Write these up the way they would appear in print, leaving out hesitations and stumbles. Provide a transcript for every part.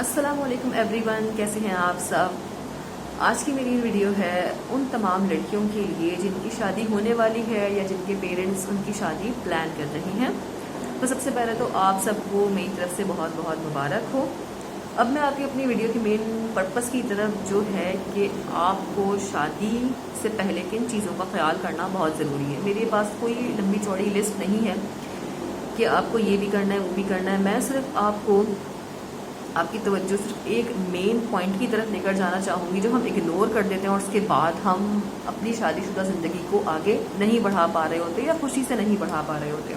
अस्सलाम वालेकुम एवरीवन, कैसे हैं आप सब। आज की मेरी वीडियो है उन तमाम लड़कियों के लिए जिनकी शादी होने वाली है या जिनके पेरेंट्स उनकी शादी प्लान कर रहे हैं। तो सबसे पहले तो आप सबको मेरी तरफ से बहुत बहुत मुबारक हो। अब मैं आपकी अपनी वीडियो के मेन पर्पस की तरफ जो है कि आपको शादी से पहले किन चीज़ों का ख्याल करना बहुत ज़रूरी है। मेरे पास कोई लंबी चौड़ी लिस्ट नहीं है कि आपको ये भी करना है वो भी करना है। मैं सिर्फ आपको आपकी तवज्जो सिर्फ एक मेन पॉइंट की तरफ लेकर जाना चाहूँगी जो हम इग्नोर कर देते हैं और उसके बाद हम अपनी शादीशुदा ज़िंदगी को आगे नहीं बढ़ा पा रहे होते या खुशी से नहीं बढ़ा पा रहे होते।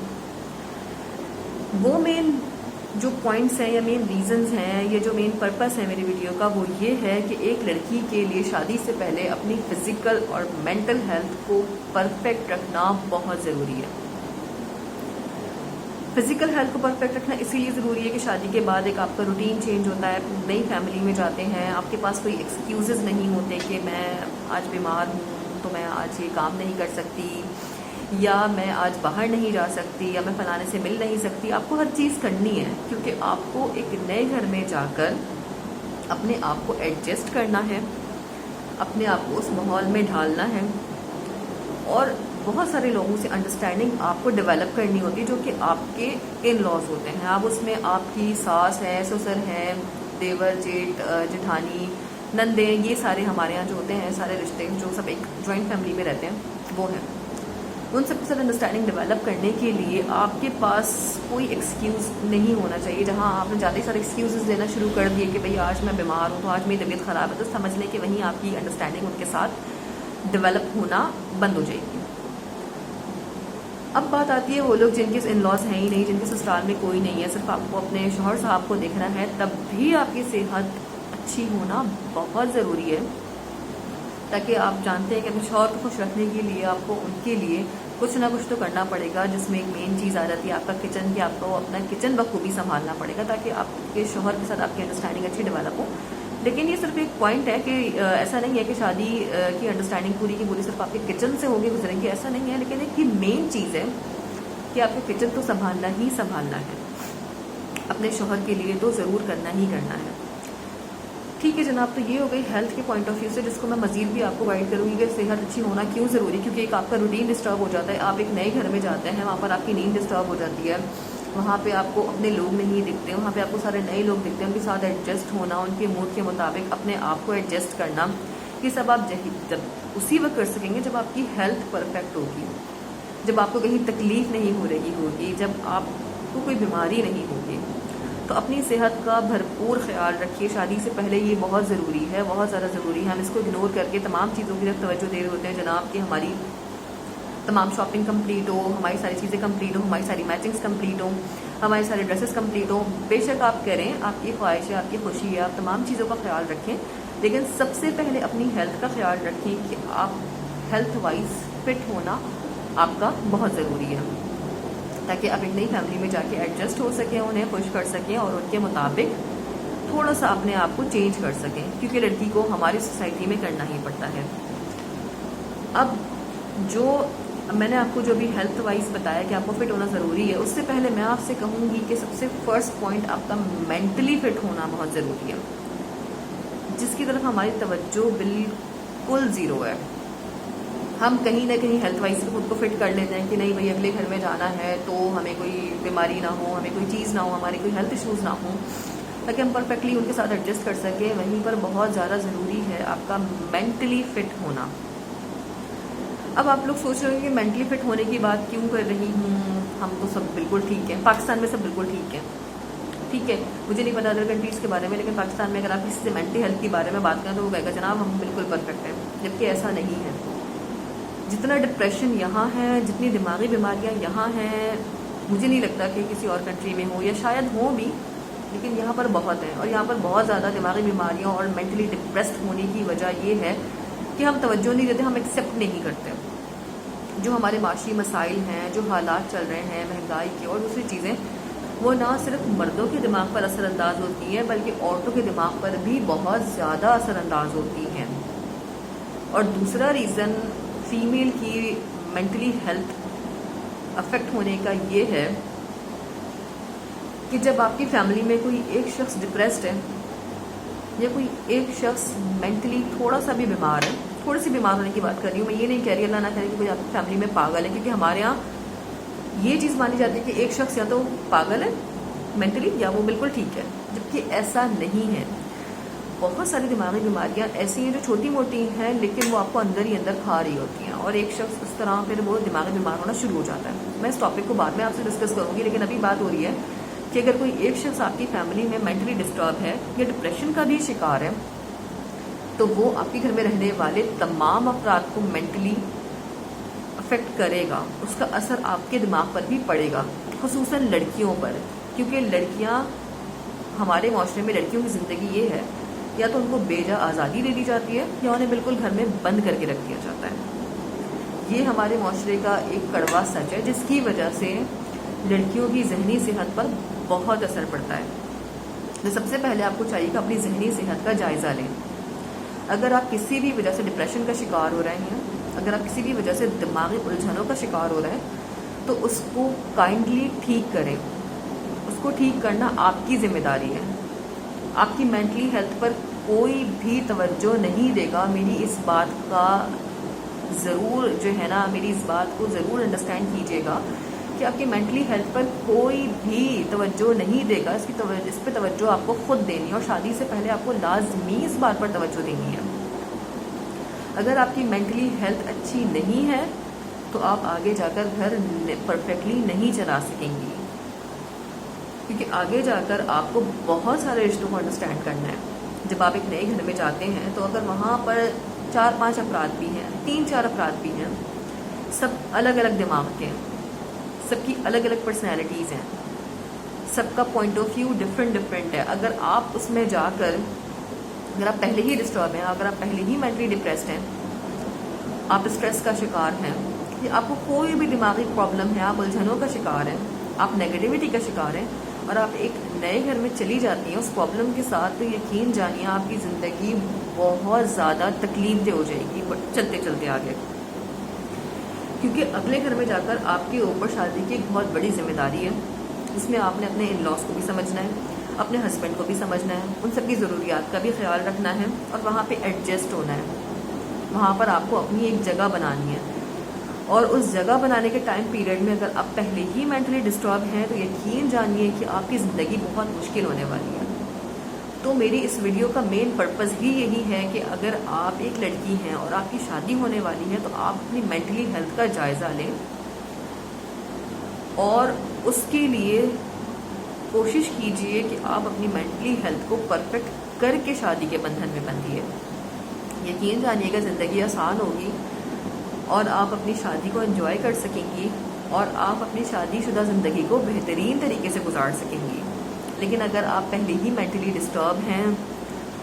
वो मेन जो पॉइंट्स हैं या मेन रीज़न्स हैं, ये जो मेन पर्पस है मेरी वीडियो का, वो ये है कि एक लड़की के लिए शादी से पहले अपनी फ़िज़िकल और मेंटल हेल्थ को परफेक्ट रखना बहुत ज़रूरी है। फिजिकल हेल्थ को परफेक्ट रखना इसीलिए ज़रूरी है कि शादी के बाद एक आपका रूटीन चेंज होता है, नई फैमिली में जाते हैं, आपके पास कोई एक्सक्यूज़ेस नहीं होते कि मैं आज बीमार हूँ तो मैं आज ये काम नहीं कर सकती, या मैं आज बाहर नहीं जा सकती, या मैं फलाने से मिल नहीं सकती। आपको हर चीज़ करनी है क्योंकि आपको एक नए घर में जाकर अपने आप को एडजस्ट करना है, अपने आप को उस माहौल में ढालना है और बहुत सारे लोगों से अंडरस्टैंडिंग आपको डेवलप करनी होती है जो कि आपके इन लॉज होते हैं। आप उसमें आपकी सास है, ससुर है, देवर, जेठ, जेठानी, नंदे, ये सारे हमारे यहाँ जो होते हैं सारे रिश्ते जो सब एक जॉइंट फैमिली में रहते हैं वो हैं। उन सबके साथ अंडरस्टैंडिंग डेवलप करने के लिए आपके पास कोई एक्सक्यूज़ नहीं होना चाहिए। जहाँ आपने ज़्यादा सारे एक्सक्यूज़ देना शुरू कर दिए कि भाई आज मैं बीमार हूँ तो आज मेरी तबीयत ख़राब है, तो समझ लें कि वहीं आपकी अंडरस्टैंडिंग उनके साथ डेवलप होना बंद हो जाएगी। अब बात आती है वो लोग जिनके इन लॉज हैं ही नहीं, जिनके ससुराल में कोई नहीं है, सिर्फ आपको अपने शौहर साहब को देखना है, तब भी आपकी सेहत अच्छी होना बहुत ज़रूरी है। ताकि आप जानते हैं कि अपने शौहर को खुश रखने के लिए आपको उनके लिए कुछ ना कुछ तो करना पड़ेगा, जिसमें एक मेन चीज़ आ जाती है आपका किचन, कि आपको अपना किचन बखूबी संभालना पड़ेगा ताकि आपके शौहर के साथ आपकी अंडरस्टैंडिंग अच्छी डेवलप हो। लेकिन ये सिर्फ एक पॉइंट है कि ऐसा नहीं है कि शादी की अंडरस्टैंडिंग पूरी की पूरी सिर्फ आपके किचन से होगी गुजरेंगी, ऐसा नहीं है। लेकिन एक ही मेन चीज़ है कि आपको किचन तो संभालना ही संभालना है, अपने शौहर के लिए तो ज़रूर करना ही करना है। ठीक है जनाब, तो ये हो गई हेल्थ के पॉइंट ऑफ व्यू से, जिसको मैं मज़ीद भी आपको गाइड करूँगी कि सेहत अच्छी होना क्यों ज़रूरी। क्योंकि एक आपका रूटीन डिस्टर्ब हो जाता है, आप एक नए घर में जाते हैं, वहाँ पर आपकी नींद डिस्टर्ब हो जाती है, वहाँ पे आपको अपने लोग नहीं दिखते, वहाँ पे आपको सारे नए लोग दिखते हैं, उनके साथ एडजस्ट होना, उनके मूड के मुताबिक अपने आप को एडजस्ट करना, ये सब आप जब उसी वक्त कर सकेंगे जब आपकी हेल्थ परफेक्ट होगी, जब आपको कहीं तकलीफ़ नहीं हो रही होगी, जब आपको कोई बीमारी नहीं होगी। तो अपनी सेहत का भरपूर ख्याल रखिए। शादी से पहले ये बहुत ज़रूरी है, बहुत ज़्यादा ज़रूरी है। हम इसको इग्नोर करके तमाम चीज़ों की तरफ तवज्जो दे रहे होते हैं जनाब कि हमारी तमाम शॉपिंग कंप्लीट हो, हमारी सारी चीज़ें कंप्लीट हो, हमारी सारी मैचिंग्स कंप्लीट हो, हमारी सारी ड्रेसेस कंप्लीट हो। बेशक आप करें, आपकी ख्वाहिश है, आपकी खुशी है, आप तमाम चीज़ों का ख्याल रखें, लेकिन सबसे पहले अपनी हेल्थ का ख्याल रखें कि आप हेल्थ वाइज फिट होना आपका बहुत ज़रूरी है, ताकि आप एक नई फैमिली में जाके एडजस्ट हो सकें, उन्हें खुश कर सकें और उनके मुताबिक थोड़ा सा अपने आप को चेंज कर सकें, क्योंकि लड़की को हमारी सोसाइटी में करना ही पड़ता है। अब जो मैंने आपको जो भी हेल्थ वाइज बताया कि आपको फिट होना ज़रूरी है, उससे पहले मैं आपसे कहूँगी कि सबसे फर्स्ट पॉइंट आपका मेंटली फिट होना बहुत ज़रूरी है, जिसकी तरफ हमारी तवज्जो बिल्कुल ज़ीरो है। हम कहीं ना कहीं हेल्थ वाइज खुद को फिट कर लेते हैं कि नहीं भाई अगले घर में जाना है तो हमें कोई बीमारी ना हो, हमें कोई चीज़ ना हो, हमारी कोई हेल्थ इश्यूज़ ना हो, ताकि हम परफेक्टली उनके साथ एडजस्ट कर सकें। वहीं पर बहुत ज़्यादा ज़रूरी है आपका मेंटली फिट होना। अब आप लोग सोच रहे हो कि मेंटली फिट होने की बात क्यों कर रही हूँ, हम तो सब बिल्कुल ठीक है, पाकिस्तान में सब बिल्कुल ठीक है। ठीक है, मुझे नहीं पता अदर कंट्रीज़ के बारे में, लेकिन पाकिस्तान में अगर आप किसी से मेंटल हेल्थ के बारे में बात करें तो वो कहेगा जनाब हम बिल्कुल परफेक्ट हैं, जबकि ऐसा नहीं है। जितना डिप्रेशन यहाँ है, जितनी दिमागी बीमारियाँ यहाँ हैं, मुझे नहीं लगता कि किसी और कंट्री में हो, या शायद हो भी, लेकिन यहाँ पर बहुत है। और यहाँ पर बहुत ज़्यादा दिमागी बीमारियों और मेंटली डिप्रेस्ड होने की वजह ये है कि हम तवज्जो नहीं देते, हम एक्सेप्ट नहीं करते जो हमारे माशी मसाइल हैं, जो हालात चल रहे हैं महंगाई के और दूसरी चीज़ें, वो ना सिर्फ मर्दों के दिमाग पर असरअंदाज होती हैं बल्कि औरतों के दिमाग पर भी बहुत ज़्यादा असरअंदाज होती हैं। और दूसरा रीज़न फीमेल की मेंटली हेल्थ अफेक्ट होने का ये है कि जब आपकी फैमिली में कोई एक शख्स डिप्रेस्ड है یا کوئی ایک شخص مینٹلی تھوڑا سا بھی بیمار ہے، تھوڑی سی بیمار ہونے کی بات کر رہی ہوں میں، یہ نہیں کہہ رہی اللہ نہ کرے کہ کوئی آپ کی فیملی میں پاگل ہے، کیونکہ ہمارے یہاں یہ چیز مانی جاتی ہے کہ ایک شخص یا تو پاگل ہے مینٹلی یا وہ بالکل ٹھیک ہے، جبکہ ایسا نہیں ہے۔ بہت ساری دماغی بیماریاں ایسی ہیں جو چھوٹی موٹی ہیں لیکن وہ آپ کو اندر ہی اندر کھا رہی ہوتی ہیں، اور ایک شخص اس طرح پھر وہ دماغی بیمار ہونا شروع ہو جاتا ہے۔ میں اس ٹاپک کو بعد میں آپ سے ڈسکس کروں گی، لیکن ابھی بات ہو رہی ہے کہ اگر کوئی ایک شخص آپ کی فیملی میں مینٹلی ڈسٹرب ہے یا ڈپریشن کا بھی شکار ہے تو وہ آپ کے گھر میں رہنے والے تمام افراد کو مینٹلی افیکٹ کرے گا، اس کا اثر آپ کے دماغ پر بھی پڑے گا، خصوصاً لڑکیوں پر، کیونکہ لڑکیاں ہمارے معاشرے میں لڑکیوں کی زندگی یہ ہے یا تو ان کو بے جا آزادی دے دی جاتی ہے یا انہیں بالکل گھر میں بند کر کے رکھ دیا جاتا ہے۔ یہ ہمارے معاشرے کا ایک کڑوا سچ ہے جس کی وجہ سے لڑکیوں کی ذہنی صحت پر بہت اثر پڑتا ہے۔ تو سب سے پہلے آپ کو چاہیے کہ اپنی ذہنی صحت کا جائزہ لیں۔ اگر آپ کسی بھی وجہ سے ڈپریشن کا شکار ہو رہے ہیں، اگر آپ کسی بھی وجہ سے دماغی الجھنوں کا شکار ہو رہے ہیں تو اس کو کائنڈلی ٹھیک کریں۔ اس کو ٹھیک کرنا آپ کی ذمہ داری ہے۔ آپ کی مینٹلی ہیلتھ پر کوئی بھی توجہ نہیں دے گا، میری اس بات کا ضرور جو ہے نا، میری اس بات کو ضرور انڈرسٹینڈ کیجیے گا کہ آپ کی مینٹلی ہیلتھ پر کوئی بھی توجہ نہیں دے گا، اس پہ توجہ آپ کو خود دینی ہے، اور شادی سے پہلے آپ کو لازمی اس بات پر توجہ دینی ہے۔ اگر آپ کی مینٹلی ہیلتھ اچھی نہیں ہے تو آپ آگے جا کر گھر پرفیکٹلی نہیں چلا سکیں گی، کیونکہ آگے جا کر آپ کو بہت سارے رشتوں کو انڈرسٹینڈ کرنا ہے۔ جب آپ ایک نئے گھر میں جاتے ہیں تو اگر وہاں پر 4-5 افراد بھی ہیں، 3-4 افراد بھی ہیں، سب الگ الگ دماغ کے ہیں، سب کی الگ الگ پرسنالٹیز ہیں، سب کا پوائنٹ آف ویو ڈفرینٹ ہے۔ اگر آپ اس میں جا کر، اگر آپ پہلے ہی ڈسٹرب ہیں، اگر آپ پہلے ہی مینٹلی ڈپریسڈ ہیں، آپ اسٹریس کا شکار ہیں، یا آپ کو کوئی بھی دماغی پرابلم ہے، آپ الجھنوں کا شکار ہیں، آپ نیگیٹیوٹی کا شکار ہیں، اور آپ ایک نئے گھر میں چلی جاتی ہیں اس پرابلم کے ساتھ، تو یقین جانیے آپ کی زندگی بہت زیادہ تکلیف دہ ہو جائے گی چلتے چلتے آگے، کیونکہ اگلے گھر میں جا کر آپ کے اوپر شادی کی ایک بہت بڑی ذمہ داری ہے، جس میں آپ نے اپنے ان لاس کو بھی سمجھنا ہے، اپنے ہسبینڈ کو بھی سمجھنا ہے، ان سب کی ضروریات کا بھی خیال رکھنا ہے، اور وہاں پہ ایڈجسٹ ہونا ہے۔ وہاں پر آپ کو اپنی ایک جگہ بنانی ہے، اور اس جگہ بنانے کے ٹائم پیریڈ میں اگر آپ پہلے ہی مینٹلی ڈسٹرب ہیں تو یقین جانیے کہ آپ کی زندگی بہت مشکل ہونے والی ہے۔ تو میری اس ویڈیو کا مین پرپز ہی یہی ہے کہ اگر آپ ایک لڑکی ہیں اور آپ کی شادی ہونے والی ہے تو آپ اپنی مینٹلی ہیلتھ کا جائزہ لیں، اور اس کے لیے کوشش کیجئے کہ آپ اپنی مینٹلی ہیلتھ کو پرفیکٹ کر کے شادی کے بندھن میں بندھیے۔ یقین جانیے گا زندگی آسان ہوگی، اور آپ اپنی شادی کو انجوائے کر سکیں گی، اور آپ اپنی شادی شدہ زندگی کو بہترین طریقے سے گزار سکیں گی۔ لیکن اگر آپ پہلے ہی مینٹلی ڈسٹرب ہیں،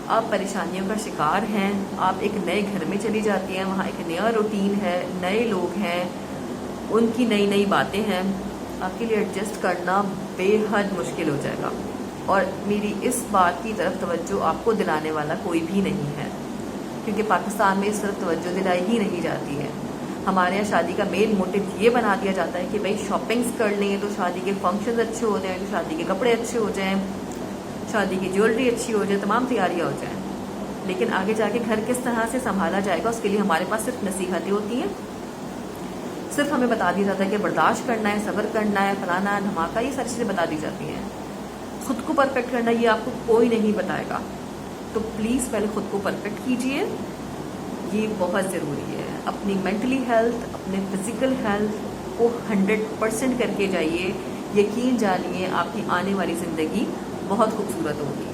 آپ پریشانیوں کا شکار ہیں، آپ ایک نئے گھر میں چلی جاتی ہیں، وہاں ایک نیا روٹین ہے، نئے لوگ ہیں، ان کی نئی نئی باتیں ہیں، آپ کے لیے ایڈجسٹ کرنا بے حد مشکل ہو جائے گا، اور میری اس بات کی طرف توجہ آپ کو دلانے والا کوئی بھی نہیں ہے، کیونکہ پاکستان میں اس طرف توجہ دلائی ہی نہیں جاتی ہے۔ ہمارے یہاں شادی کا مین موٹو یہ بنا دیا جاتا ہے کہ بھائی شاپنگز کر لیں تو شادی کے فنکشنز اچھے ہو جائیں، تو شادی کے کپڑے اچھے ہو جائیں، شادی کی جیولری اچھی ہو جائے، تمام تیاریاں ہو جائیں، لیکن آگے جا کے گھر کس طرح سے سنبھالا جائے گا اس کے لیے ہمارے پاس صرف نصیحتیں ہوتی ہیں، صرف ہمیں بتا دیا جاتا ہے کہ برداشت کرنا ہے، صبر کرنا ہے، فلانا دھماکہ، یہ ساری چیزیں بتا دی جاتی ہیں۔ خود کو پرفیکٹ کرنا یہ آپ کو کوئی نہیں بتائے گا، تو پلیز پہلے خود کو پرفیکٹ کیجئے، یہ بہت ضروری ہے۔ اپنی مینٹلی ہیلتھ، اپنے فزیکل ہیلتھ کو 100% کر کے جائیے، یقین جانیے آپ کی آنے والی زندگی بہت خوبصورت ہوگی۔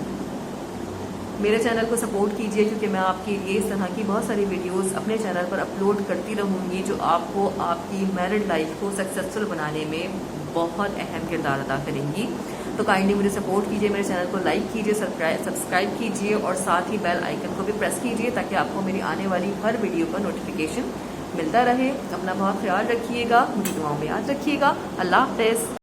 میرے چینل کو سپورٹ کیجئے، کیونکہ میں آپ کے لیے اس طرح کی بہت ساری ویڈیوز اپنے چینل پر اپلوڈ کرتی رہوں گی جو آپ کو آپ کی میرڈ لائف کو سکسیزفل بنانے میں بہت اہم کردار ادا کریں گی۔ تو کائنڈلی مجھے سپورٹ کیجئے، میرے چینل کو لائک کیجئے، سبسکرائب کیجئے، اور ساتھ ہی بیل آئیکن کو بھی پریس کیجئے تاکہ آپ کو میری آنے والی ہر ویڈیو کا نوٹیفیکیشن ملتا رہے۔ اپنا بہت خیال رکھیے گا، مجھے دعاؤں میں یاد رکھیے گا۔ اللہ حافظ۔